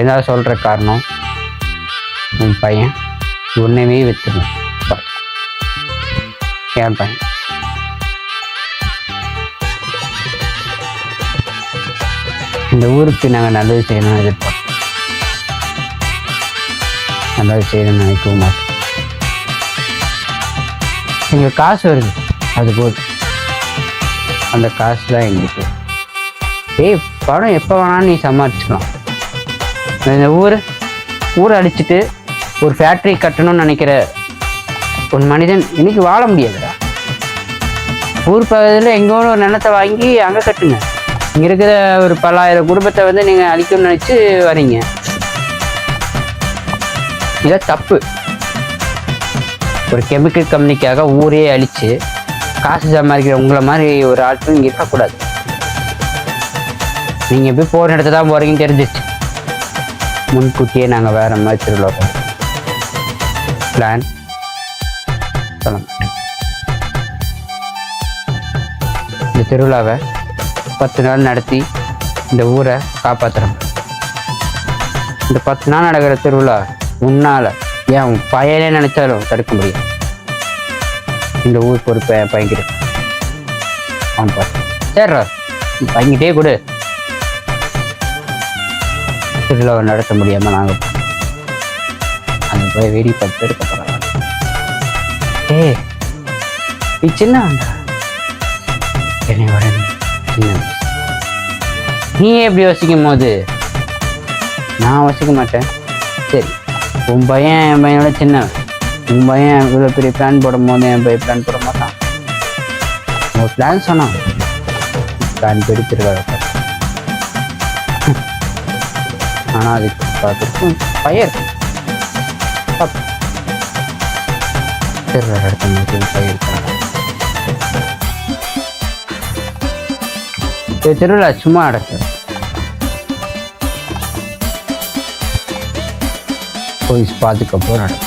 ஏதாவது சொல்கிற காரணம் உன் பையன் உன்னைவே வித்துருவேன். என் பையன் இந்த ஊருக்கு நாங்கள் நல்லது செய்யணும்னு எதிர்பார்ப்போம். நல்லது செய்யணும்னு நினைக்கவும் மாட்டோம். எங்களுக்கு காசு வருது, அது போதும். அந்த காசு தான் எங்களுக்கு. பணம் எப்போ வேணாலும் நீ சம்பாதிச்சுக்கலாம். இந்த ஊரை அடிச்சுட்டு ஒரு ஃபேக்ட்ரி கட்டணும்னு நினைக்கிற ஒரு மனிதன் இன்னைக்கு வாழ முடியாதுடா. ஊர் பகுதியில் எங்கோ ஒரு நிலத்தை வாங்கி அங்கே கட்டுங்க. இங்கே இருக்கிற ஒரு 10,000 குடும்பத்தை வந்து நீங்கள் அழிக்கணும்னு நினச்சி வரீங்க. இதை தப்பு. ஒரு கெமிக்கல் கம்பெனிக்காக ஊரே அழித்து காசு சம்பாதிக்கிற உங்களை மாதிரி ஒரு ஆட்கள் இங்கே இருக்கக்கூடாது. நீங்கள் எப்படி போகிற இடத்த தான் போகிறீங்கன்னு தெரிஞ்சிச்சு. முன்கூட்டியே நாங்கள் வேறு மாதிரி திருவிழா பிளான் சொல்ல மாட்டோம். இந்த திருவிழாவை 10 நாள் நடத்தி இந்த ஊரை காப்பாற்றுறோம். இந்த 10 நாள் நடக்கிற திருவிழா உன்னால் ஏன் உன் பையனே நினைச்சாலும் தடுக்க முடியும். இந்த ஊர் பொறுப்பை என் பையன்கிட்ட அவன் பார்த்து சரிடா பையன்கிட்டே கொடு. திருவிழாவை நடத்த முடியாமல் நாங்கள் அந்த போய் வெடி 10 பேருக்கு போகிறாங்க. நீ சின்ன என்னை விட சின்ன. நீ எப்படி யோசிக்கும் போது நான் யோசிக்க மாட்டேன். சரி, உன் பையன் என் பையனோட சின்ன. உன் பையன் இவ்வளோ பெரிய பிளான் போடும் போது என் பையன் பிளான் போட மாட்டான். உங்கள் பிளான் சொன்னான் பிளான் போய் திருவிழா. ஆனால் அதுக்கு பார்த்துட்டு பயிர் திருவிழா நடத்த போது பயிர் திருவிழா சும்மா நடக்குது. போலீஸ் பாதுகாப்பு நடக்கும்.